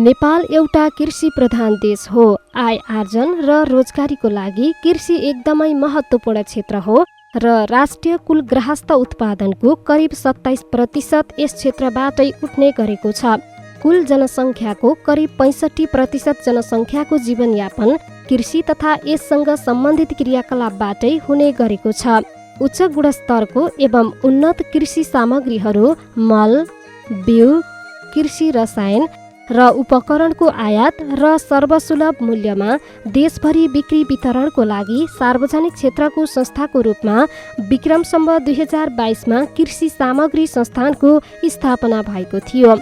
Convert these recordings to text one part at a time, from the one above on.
नेपाल एउटा कृषि प्रधान देश हो। आय आर्जन र रोजगारीको लागि कृषि एकदमै महत्त्वपूर्ण क्षेत्र हो र राष्ट्रिय कुल गृहस्थ उत्पादनको करिब 27% यस क्षेत्रबाटै उठ्ने गरेको छ। कुल जनसङ्ख्याको करिब 65% जनसङ्ख्याको जीवनयापन कृषि तथा यससँग सम्बन्धित क्रियाकलापबाटै हुने गरेको छ। उच्च गुणस्तरको एवं उन्नत कृषि सामग्रीहरू, मल, बिउ, कृषि रसायन र उपकरणको आयात र सर्वसुलभ मूल्यमा देशभरि बिक्री वितरणको लागि सार्वजनिक क्षेत्रको संस्थाको रूपमा विक्रम सम्वत 2022 कृषि सामग्री संस्थानको स्थापना भएको थियो।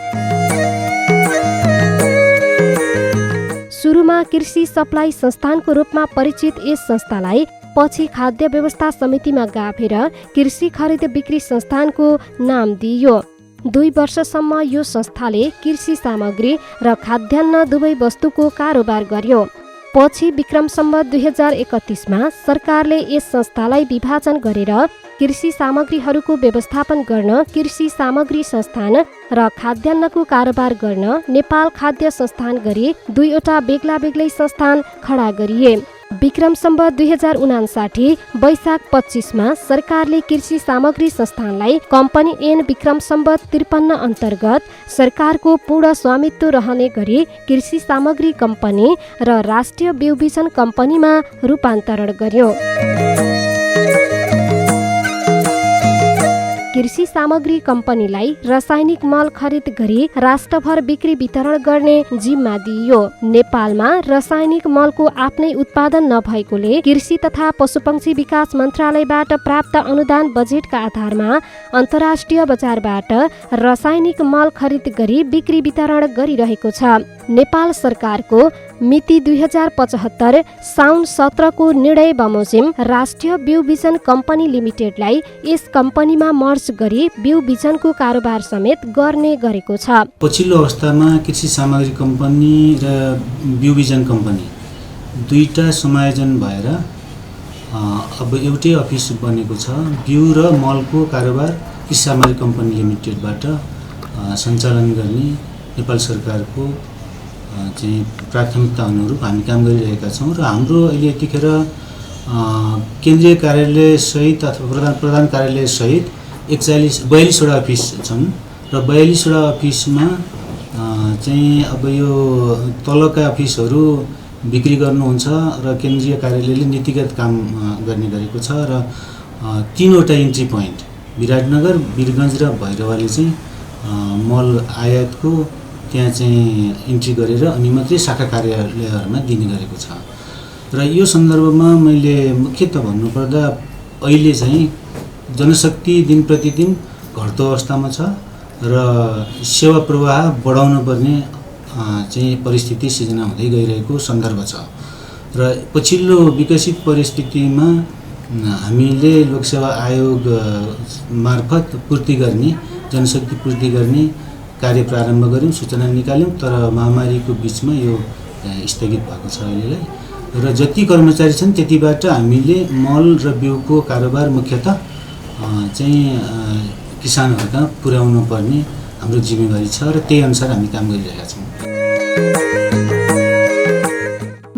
सुरुमा कृषि सप्लाई संस्थानको रूपमा परिचित यस संस्थालाई पछि खाद्य व्यवस्था समितिमा गाभेर कृषि खरिद बिक्री संस्थानको नाम दिइयो। 2 वर्षसम्म यो संस्थाले कृषि सामग्री र खाद्यान्न दुवै वस्तुको कारोबार गर्यो। पछि विक्रम सम्वत 2031 सरकारले यस संस्थालाई विभाजन गरेर कृषि सामग्रीहरूको व्यवस्थापन गर्न कृषि सामग्री संस्थान र खाद्यान्नको कारोबार गर्न नेपाल खाद्य संस्थान गरी 2वटा बेग्ला बेग्लै संस्थान खडा गरिए। विक्रम सम्वत 2059 वैशाख 25 सरकारले कृषि सामग्री संस्थानलाई कम्पनी एन विक्रम सम्वत 53 अन्तर्गत सरकारको पूर्ण स्वामित्व रहने गरी कृषि सामग्री कम्पनी र राष्ट्रिय बिउबिजन कम्पनीमा रूपान्तरण गर्यो। कृषि सामग्री कम्पनीलाई रासायनिक मल खरिद गरी राष्ट्रभर बिक्री वितरण गर्ने जिम्मा दिइयो। नेपालमा रासायनिक मलको आफ्नै उत्पादन नभएकोले कृषि तथा पशुपक्षी विकास मन्त्रालयबाट प्राप्त अनुदान बजेटका आधारमा अन्तर्राष्ट्रिय बजारबाट रासायनिक मल खरिद गरी बिक्री वितरण गरिरहेको छ। नेपाल सरकारको मिति 2075 साउन 17 को निर्णय बमोजिम राष्ट्रिय बिउबिजन कम्पनी लिमिटेडलाई यस कम्पनीमा मर्ज गरी बिउबिजनको कारोबार समेत गर्ने गरेको छ। पछिल्लो अवस्थामा कृषि सामग्री कम्पनी र बिउबिजन कम्पनी दुईटा समायोजन भएर अब एउटै अफिस बनेको छ। बिउ र मलको कारोबार कृषि सामग्री कम्पनी लिमिटेडबाट सञ्चालन गर्ने नेपाल सरकारको चाहिँ प्राथमिकता अनुरूप हामी काम गरिरहेका छौँ र हाम्रो अहिले यतिखेर केन्द्रीय कार्यालय सहित अथवा प्रधान कार्यालय सहित 42वटा अफिस छन् र 42वटा अफिसमा चाहिँ अब यो तलका अफिसहरू बिक्री गर्नुहुन्छ र केन्द्रीय कार्यालयले नीतिगत काम गर्ने गरेको छ र 3वटा इन्ट्री पोइन्ट विराटनगर, वीरगञ्ज र भैरवाले चाहिँ मल आयातको त्यहाँ चाहिँ इन्ट्री गरेर अनि मात्रै शाखा कार्यालयहरूमा दिने गरेको छ। र यो सन्दर्भमा मैले मुख्यतः भन्नुपर्दा अहिले चाहिँ जनशक्ति दिन प्रतिदिन घट्दो अवस्थामा छ र सेवा प्रवाह बढाउन पर्ने चाहिँ परिस्थिति सिर्जना हुँदै गइरहेको सन्दर्भ छ र पछिल्लो विकसित परिस्थितिमा हामीले लोकसेवा आयोग मार्फत पूर्ति गर्ने जनशक्ति पूर्ति गर्ने कार्य प्रारम्भ गऱ्यौँ, सूचना निकाल्यौँ, तर महामारीको बिचमा यो स्थगित भएको छ अहिलेलाई। र जति कर्मचारी छन् त्यतिबाट हामीले मल र बिउको कारोबार मुख्यतः चाहिँ किसानहरूका पुर्याउनु पर्ने हाम्रो जिम्मेवारी छ र त्यही अनुसार हामी काम गरिरहेका छौँ।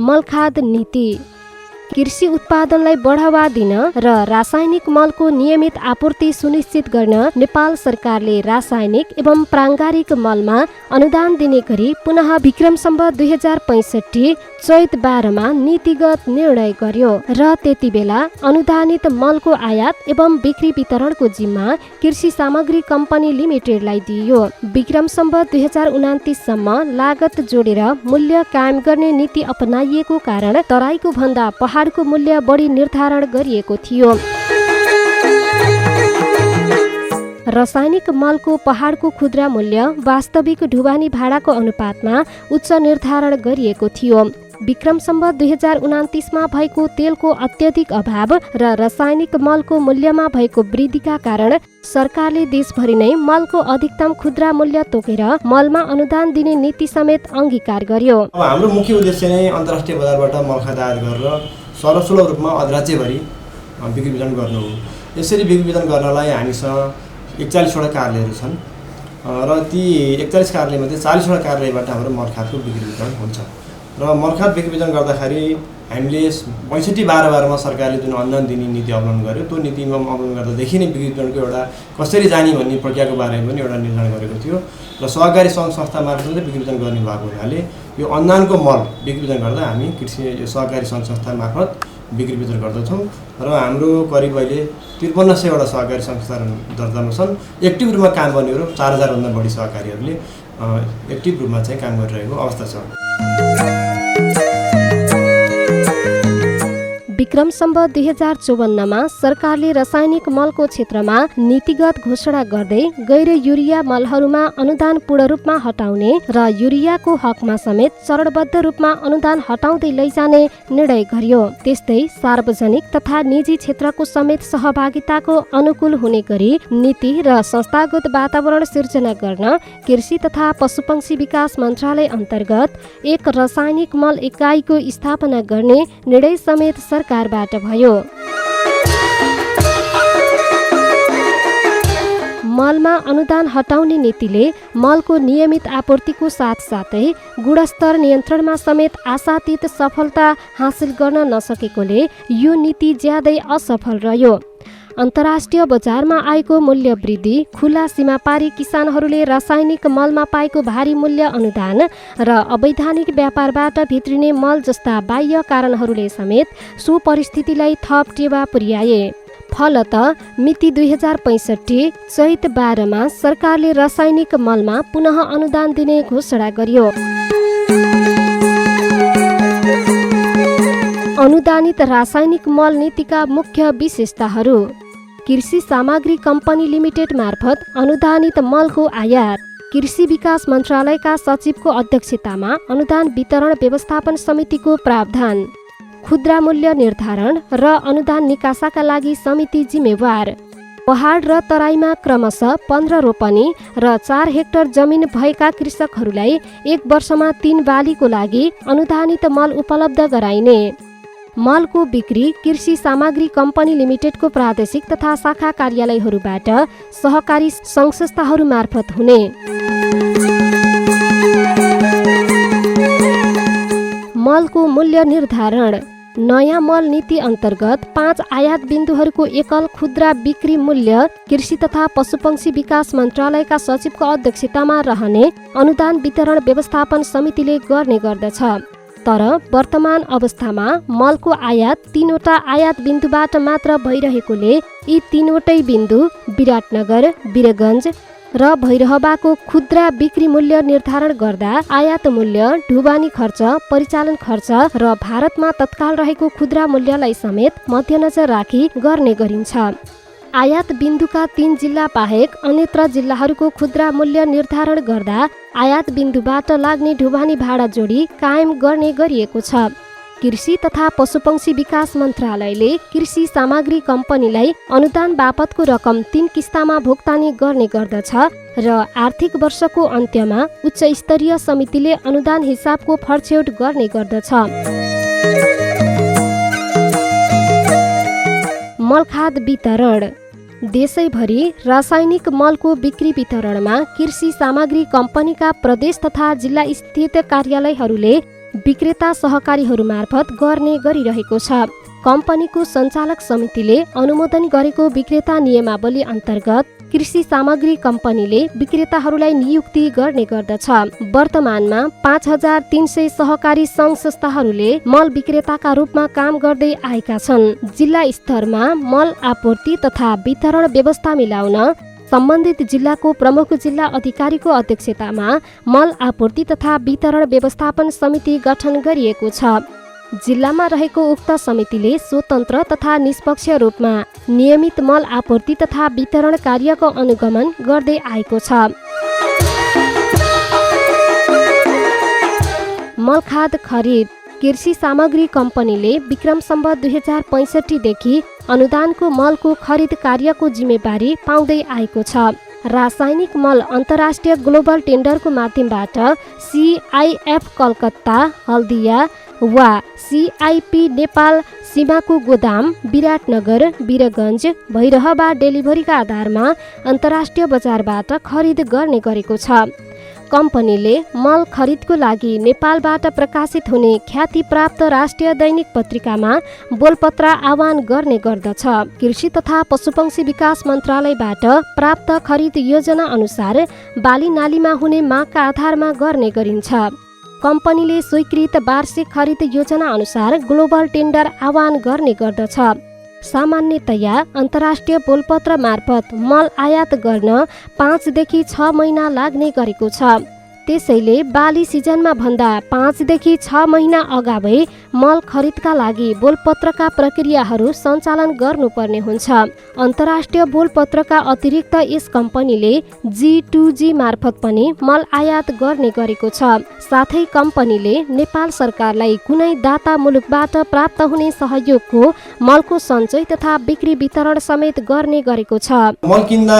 मलखाद नीति कृषि उत्पादनलाई बढावा दिन र रासायनिक मलको नियमित आपूर्ति सुनिश्चित गर्न नेपाल सरकारले रासायनिक एवं प्राङ्गारिक मलमा अनुदान दिने गरी पुनः विक्रम सम्वत 2065 चैत 12 नीतिगत निर्णय गर्यो र त्यति बेला अनुदानित मलको आयात एवं बिक्री वितरणको जिम्मा कृषि सामग्री कम्पनी लिमिटेडलाई दिइयो। विक्रम सम्वत 2029 सम्म लागत जोडेर मूल्य कायम गर्ने नीति अपनाइएको कारण तराईको भन्दा पहाडको मूल्य बढी निर्धारण गरिएको थियो। रासायनिक मलको पहाडको खुद्रा मूल्य वास्तविक ढुवानी भाडाको अनुपातमा उच्च निर्धारण गरिएको थियो। विक्रम सम्वत 2029 भएको तेलको अत्यधिक अभाव र रासायनिक मलको मूल्यमा भएको वृद्धिका कारण सरकारले देशभरि नै मलको अधिकतम खुद्रा मूल्य तोकेर मलमा अनुदान दिने नीति समेत अंगीकार गर्यो। हाम्रो मुख्य उद्देश्य नै अन्तर्राष्ट्रिय बजारबाट मल खाद्य आयात गरेर सर्वसुलभ रूपमा अधिराज्यभरि बिक्री वितरण गर्नु हो। यसरी बिक्री वितरण गर्नलाई हामीसँग 41वटा कार्यालयहरू छन् र ती 41 कार्यालयमध्ये 40वटा कार्यालयबाट हाम्रो मलखादको बिक्री वितरण हुन्छ। र मलखाद बिक्री वितरण गर्दाखेरि हामीले 62-12-12मा सरकारले जुन अनुदान दिने नीति अवलम्बन गर्यो, त्यो नीतिमा अवलम्बन गर्दादेखि नै बिक्री वितरणको एउटा कसरी जाने भन्ने प्रक्रियाको बारेमा पनि एउटा निर्णय गरेको थियो। र सहकारी सङ्घ संस्था मार्फत बिक्री वितरण गर्ने भएको हुनाले यो अनुदानको मल बिक्री वितरण गर्दा हामी कृषि सहकारी सङ्घ संस्था मार्फत बिक्री वितरण गर्दछौँ। र हाम्रो करिब अहिले 5300वटा सहकारी संस्था दर्तामा छन्। एक्टिभ रूपमा काम गर्नेहरू 4000भन्दा बढी सहकारीहरूले एक्टिभ रूपमा चाहिँ काम गरिरहेको अवस्था छ। विक्रम सम्वत 2054मा सरकारले रासायनिक मलको क्षेत्रमा नीतिगत घोषणा गर्दै गैर युरिया मलहरूमा अनुदान पूर्ण रूपमा हटाउने र युरियाको हकमा समेत चरणबद्ध रूपमा अनुदान हटाउँदै लैजाने निर्णय गर्यो। त्यस्तै सार्वजनिक तथा निजी क्षेत्रको समेत सहभागिताको अनुकूल हुने गरी नीति र संस्थागत वातावरण सिर्जना गर्न कृषि तथा पशुपक्षी विकास मन्त्रालय अन्तर्गत एक रासायनिक मल इकाइको स्थापना गर्ने निर्णय समेत सरकारबाट भयो। मलमा अनुदान हटाउने नीतिले मलको नियमित आपूर्तिको साथसाथै गुणस्तर नियन्त्रणमा समेत आशातीत सफलता हासिल गर्न नसकेकोले यो नीति ज्यादै असफल रह्यो। अन्तर्राष्ट्रिय बजारमा आएको मूल्य वृद्धि, खुला सीमा पारी किसानहरूले रासायनिक मलमा पाएको भारी मूल्य अनुदान र अवैधानिक व्यापारबाट भित्रिने मल जस्ता बाह्य कारणहरूले समेत सो परिस्थितिलाई थप टेवा पुर्याए। फलत मिति 2065 चैत 12मा सरकारले रासायनिक मलमा पुनः अनुदान दिने घोषणा गर्यो। अनुदानित रासायनिक मल नीतिका मुख्य विशेषताहरू: कृषि सामग्री कम्पनी लिमिटेड मार्फत अनुदानित मलको आयात, कृषि विकास मन्त्रालयका सचिवको अध्यक्षतामा अनुदान वितरण व्यवस्थापन समितिको प्रावधान, खुद्रा मूल्य निर्धारण र अनुदान निकासाका लागि समिति जिम्मेवार, पहाड र तराईमा क्रमशः 15 रोपनी र 4 हेक्टर जमिन भएका कृषकहरूलाई 1 वर्षमा 3 बालीको लागि अनुदानित मल उपलब्ध गराइने, मलको बिक्री कृषि सामग्री कम्पनी लिमिटेडको प्रादेशिक तथा शाखा कार्यालयहरूबाट सहकारी सङ्घ संस्थाहरू मार्फत हुने, मलको मूल्य निर्धारण, नयाँ मल नीति अन्तर्गत 5 आयात बिन्दुहरूको एकल खुद्रा बिक्री मूल्य कृषि तथा पशुपक्षी विकास मन्त्रालयका सचिवको अध्यक्षतामा रहने अनुदान वितरण व्यवस्थापन समितिले गर्ने गर्दछ। तर वर्तमान अवस्थामा मलको आयात 3वटा आयात बिन्दुबाट मात्र भइरहेकोले यी 3वटै बिन्दु विराटनगर, वीरगञ्ज र भैरहवाको खुद्रा बिक्री मूल्य निर्धारण गर्दा आयात मूल्य, ढुवानी खर्च, परिचालन खर्च र भारतमा तत्काल रहेको खुद्रा मूल्यलाई समेत मध्यनजर राखी गर्ने गरिन्छ। आयात बिन्दुका 3 जिल्ला बाहेक अन्यत्र जिल्लाहरूको खुद्रा मूल्य निर्धारण गर्दा आयात बिन्दुबाट लाग्ने ढुवानी भाडा जोडी कायम गर्ने गरिएको छ। कृषि तथा पशुपक्षी विकास मन्त्रालयले कृषि सामग्री कम्पनीलाई अनुदान बापतको रकम 3 किस्तामा भुक्तानी गर्ने गर्दछ र आर्थिक वर्षको अन्त्यमा उच्च स्तरीय समितिले अनुदान हिसाबको फरछ्यौट गर्ने गर्दछ। मलखाद वितरण: देशैभरि रासायनिक मलको बिक्री वितरणमा कृषि सामग्री कम्पनीका प्रदेश तथा जिल्ला स्थित कार्यालयहरूले विक्रेता सहकारीहरू मार्फत गर्ने गरिरहेको छ। कम्पनीको सञ्चालक समितिले अनुमोदन गरेको विक्रेता नियमावली अन्तर्गत कृषि सामग्री कम्पनीले विक्रेताहरूलाई नियुक्ति गर्ने गर्दछ। वर्तमानमा 5300 सहकारी सङ्घ संस्थाहरूले मल विक्रेताका रूपमा काम गर्दै आएका छन्। जिल्ला स्तरमा मल आपूर्ति तथा वितरण व्यवस्था मिलाउन सम्बन्धित जिल्लाको प्रमुख जिल्ला अधिकारीको अध्यक्षतामा मल आपूर्ति तथा वितरण व्यवस्थापन समिति गठन गरिएको छ। जिल्लामा रहेको उक्त समितिले स्वतन्त्र तथा निष्पक्ष रूपमा नियमित मल आपूर्ति तथा वितरण कार्यको अनुगमन गर्दै आएको छ। मलखाद खरिद: कृषि सामग्री कम्पनीले विक्रम सम्वत 2065 देखि अनुदानको मलको खरिद कार्यको जिम्मेवारी पाउँदै आएको छ। रासायनिक मल अन्तर्राष्ट्रिय ग्लोबल टेन्डरको माध्यमबाट CIF कलकत्ता, हल्दिया, वा CIP नेपाल सीमाको गोदाम विराटनगर, वीरगञ्ज, भैरहवा डेलिभरीका आधारमा अन्तर्राष्ट्रिय बजारबाट खरिद गर्ने गरेको छ। कम्पनीले मल खरिदको लागि नेपालबाट प्रकाशित हुने ख्यातिप्राप्त राष्ट्रिय दैनिक पत्रिकामा बोलपत्र आह्वान गर्ने गर्दछ। कृषि तथा पशुपक्षी विकास मन्त्रालयबाट प्राप्त खरिद योजना अनुसार बाली नालीमा हुने मागका आधारमा गर्ने गरिन्छ। कम्पनीले स्वीकृत वार्षिक खरिद योजना अनुसार ग्लोबल टेन्डर आह्वान गर्ने गर्दछ। सामान्यतया अन्तर्राष्ट्रिय बोलपत्र मार्फत मल आयात गर्न 5 देखि 6 महिना लाग्ने गरेको छ। त्यसैले बाली सिजनमा भन्दा 5 देखि 6 महिना अगावै मल खरिदका लागि बोलपत्रका प्रक्रियाहरू सञ्चालन गर्नुपर्ने हुन्छ। अन्तर्राष्ट्रिय बोलपत्रका अतिरिक्त यस कम्पनीले G2G मार्फत पनि मल आयात गर्ने गरेको छ। साथै कम्पनीले नेपाल सरकारलाई कुनै दाता मुलुकबाट प्राप्त हुने सहयोगको मलको सञ्चय तथा बिक्री वितरण समेत गर्ने गरेको छ। मल किन्दा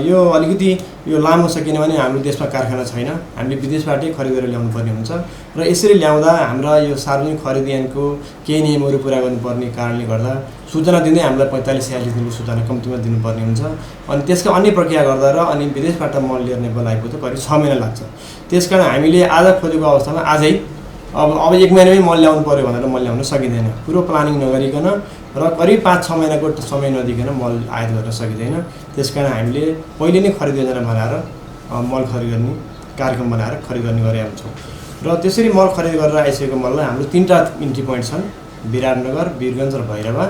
यो अलिकति लामो छ, किनभने हाम्रो देशमा कारखाना छैन, हामीले विदेशबाटै खरिद गरेर ल्याउनु पर्ने हुन्छ र यसरी ल्याउँदा हाम्रा यो सार्वजनिक खरिद ऐनको केही नियमहरू पुरा गर्नुपर्ने कारणले गर्दा सूचना दिँदै हामीलाई 45-46 दिनको सूचना कम्तीमा दिनुपर्ने हुन्छ। अनि त्यसका अन्य प्रक्रिया गर्दा र अनि विदेशबाट मल लिएर नेपाल आइपुग्दा करिब 6 महिना लाग्छ। त्यसकारण हामीले आज खोजेको अवस्थामा आजै अब 1 महिनामै मल ल्याउनु पर्यो भनेर मल ल्याउन सकिँदैन। पुरो प्लानिङ नगरिकन र करिब 5-6 महिनाको समय नदिकन मल आयात गर्न सकिँदैन। त्यसकारण हामीले पहिले नै खरिद योजना बनाएर मल खरिद गर्ने कार्यक्रम बनाएर खरिद गर्ने गरेका हुन्छौँ। र त्यसरी मल खरिद गरेर आइसकेको मललाई हाम्रो 3टा इन्ट्री पोइन्ट छन्, विराटनगर, वीरगञ्ज र भैरवा।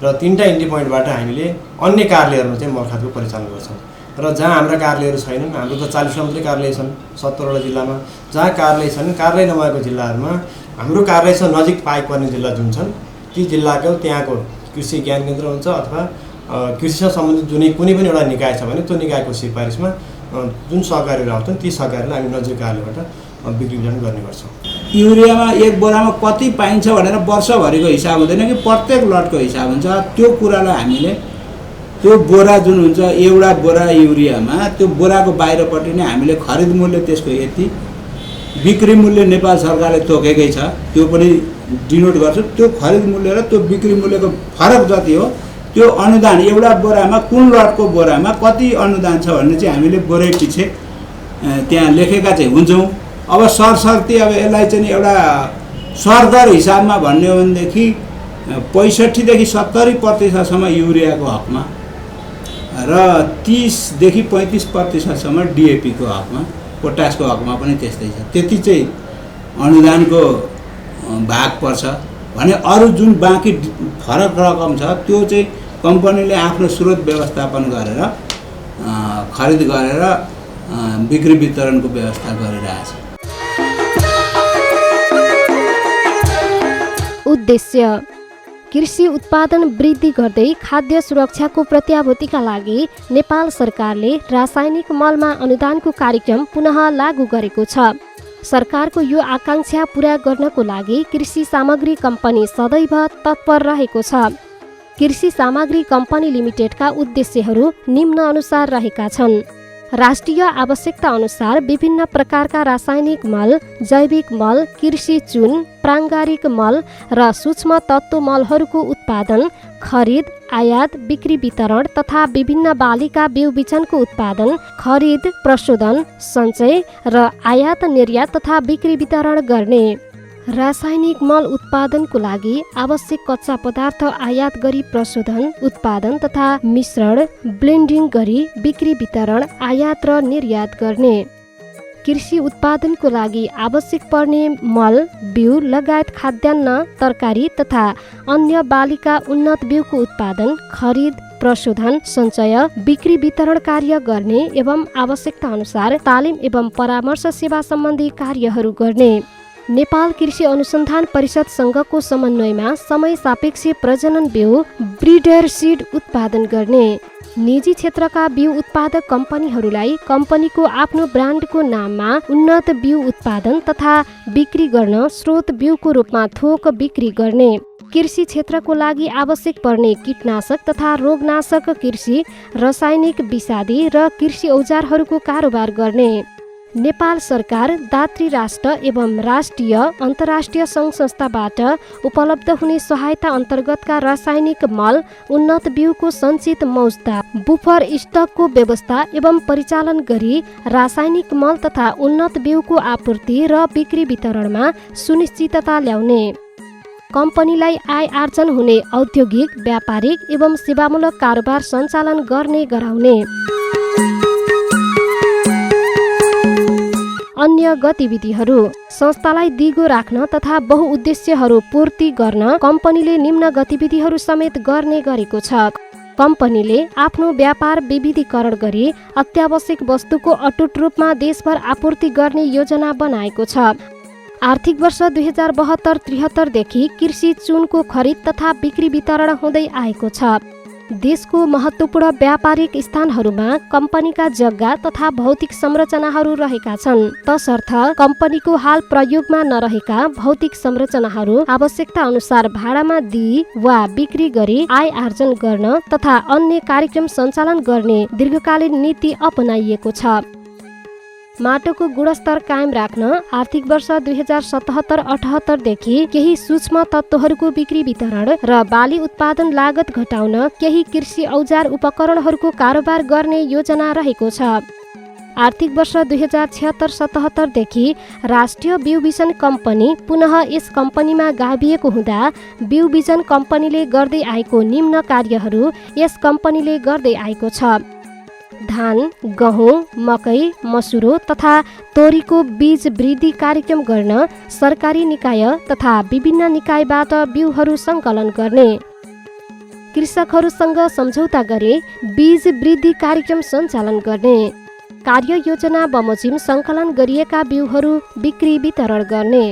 र 3टा इन्ट्री पोइन्टबाट हामीले अन्य कार्यालयहरूमा चाहिँ मल खातको परिचालन गर्छौँ। र जहाँ हाम्रा कार्यालयहरू छैनन्, हाम्रो त 40 मात्रै कार्यालय छन् 70वटा जिल्लामा। जहाँ कार्यालय छन्, कार्यालय नभएको जिल्लाहरूमा हाम्रो कार्यालयसँग नजिक पाइपर्ने जिल्ला जुन छन्, ती जिल्लाको त्यहाँको कृषि ज्ञान केन्द्र हुन्छ अथवा कृषिसँग सम्बन्धित कुनै पनि एउटा निकाय छ भने त्यो निकायको सिफारिसमा जुन सहकारीहरू आउँछन् ती सहकारीलाई हामी नजिक कार्यालयबाट बिक्री वितरण गर्ने गर्छौँ। युरियामा एक बोरामा कति पाइन्छ भनेर वर्षभरिको हिसाब हुँदैन कि प्रत्येक लटको हिसाब हुन्छ। त्यो कुरालाई हामीले त्यो बोरा जुन हुन्छ, एउटा बोरा युरियामा त्यो बोराको बाहिरपट्टि नै हामीले खरिद मूल्य त्यसको यति, बिक्री मूल्य नेपाल सरकारले तोकेकै छ त्यो पनि डिनोट गर्छ। त्यो खरिद मूल्य र त्यो बिक्री मूल्यको फरक जति हो त्यो अनुदान एउटा बोरामा कुन लटको बोरामा कति अनुदान छ भन्ने चाहिँ हामीले बोरै पछि त्यहाँ लेखेका चाहिँ हुन्छौँ। अब सरसर्ती अब यसलाई चाहिँ एउटा सरदर हिसाबमा भन्ने हो भनेदेखि 65 देखि 70% युरियाको हकमा र 30 देखि 35% DAP को हकमा, पोटासको हकमा पनि त्यस्तै छ। त्यति चाहिँ अनुदानको भाग पर्छ भने अरू जुन बाँकी फरक रकम छ त्यो चाहिँ कम्पनीले आफ्नो स्रोत व्यवस्थापन गरेर खरिद गरेर बिक्री वितरणको व्यवस्था गरिरहेछ। उद्देश्य कृषि उत्पादन वृद्धि गर्दै खाद्य सुरक्षाको प्रत्याभूतिका लागि नेपाल सरकारले रासायनिक मलमा अनुदानको कार्यक्रम पुनः लागू गरेको छ। सरकारको यो आकांक्षा पूरा गर्नको लागि कृषि सामग्री कम्पनी सदैव तत्पर रहेको छ। कृषि सामग्री कम्पनी लिमिटेडका उद्देश्यहरू निम्न अनुसार रहेका छन्। राष्ट्रिय आवश्यकता अनुसार विभिन्न प्रकारका रासायनिक मल, जैविक मल, कृषि चुन, प्राङ्गारिक मल र सूक्ष्म तत्त्व मलहरूको उत्पादन, खरिद, आयात, बिक्री वितरण तथा विभिन्न बालीका बिउ बिजनको उत्पादन, खरिद, प्रशोधन, सञ्चय र आयात निर्यात तथा बिक्री वितरण गर्ने। रासायनिक मल उत्पादनको लागि आवश्यक कच्चा पदार्थ आयात गरी प्रशोधन, उत्पादन तथा मिश्रण, ब्लेन्डिङ गरी बिक्री वितरण, आयात र निर्यात गर्ने। कृषि उत्पादनको लागि आवश्यक पर्ने मल, बिउ लगायत खाद्यान्न, तरकारी तथा अन्य बालीका उन्नत बिउको उत्पादन, खरिद, प्रशोधन, सञ्चय, बिक्री वितरण कार्य गर्ने एवं आवश्यकता अनुसार तालिम एवं परामर्श सेवा सम्बन्धी कार्यहरू गर्ने। नेपाल कृषि अनुसन्धान परिषद संघको समन्वयमा समय सापेक्ष प्रजनन बिउ, ब्रिडर सिड उत्पादन गर्ने। निजी क्षेत्रका बिउ उत्पादक कम्पनीहरूलाई कम्पनीको आफ्नो ब्रान्डको नाममा उन्नत बिउ उत्पादन तथा बिक्री गर्न स्रोत बिउको रूपमा थोक बिक्री गर्ने। कृषि क्षेत्रको लागि आवश्यक पर्ने कीटनाशक तथा रोगनाशक, कृषि रसायनिक विषादी र कृषि औजारहरूको कारोबार गर्ने। नेपाल सरकार दात्री राष्ट्र एवं राष्ट्रिय अन्तर्राष्ट्रिय सङ्घ संस्थाबाट उपलब्ध हुने सहायता अन्तर्गतका रासायनिक मल, उन्नत बिउको सञ्चित मौजदा, बुफर स्टकको व्यवस्था एवं परिचालन गरी रासायनिक मल तथा उन्नत बिउको आपूर्ति र बिक्री वितरणमा सुनिश्चितता ल्याउने, कम्पनीलाई आय आर्जन हुने औद्योगिक, व्यापारिक एवं सेवामूलक कारोबार सञ्चालन गर्ने गराउने। अन्य गतिविधिहरू, संस्थालाई दिगो राख्न तथा बहुउद्देश्यहरू पूर्ति गर्न कम्पनीले निम्न गतिविधिहरू समेत गर्ने गरेको छ। कम्पनीले आफ्नो व्यापार विविधीकरण गरी अत्यावश्यक वस्तुको अटुट रूपमा देशभर आपूर्ति गर्ने योजना बनाएको छ। आर्थिक वर्ष 2072-73 देखि कृषि चुनको खरिद तथा बिक्री वितरण हुँदै आएको छ। देशको महत्त्वपूर्ण व्यापारिक स्थानहरूमा कम्पनीका जग्गा तथा भौतिक संरचनाहरू रहेका छन्। तसर्थ कम्पनीको हाल प्रयोगमा नरहेका भौतिक संरचनाहरू आवश्यकता अनुसार भाडामा दिई वा बिक्री गरी आय आर्जन गर्न तथा अन्य कार्यक्रम सञ्चालन गर्ने दीर्घकालीन नीति अपनाइएको छ। माटोको गुणस्तर कायम राख्न आर्थिक वर्ष 2077-78 देखि केही सूक्ष्म तत्त्वहरूको बिक्री वितरण र बाली उत्पादन लागत घटाउन केही कृषि औजार उपकरणहरूको कारोबार गर्ने योजना रहेको छ। आर्थिक वर्ष 2076-77 देखि राष्ट्रिय बिउबिजन कम्पनी पुनः यस कम्पनीमा गाभिएको हुँदा बिउबिजन कम्पनीले गर्दै आएको निम्न कार्यहरू यस कम्पनीले गर्दै आएको छ। धान, गहुँ, मकै, मसुरो तथा तोरीको बीज वृद्धि कार्यक्रम गर्न सरकारी निकाय तथा विभिन्न निकायबाट बिउहरू सङ्कलन गर्ने, कृषकहरूसँग सम्झौता गरी बीज वृद्धि कार्यक्रम सञ्चालन गर्ने, कार्ययोजना बमोजिम सङ्कलन गरिएका बिउहरू बिक्री वितरण गर्ने।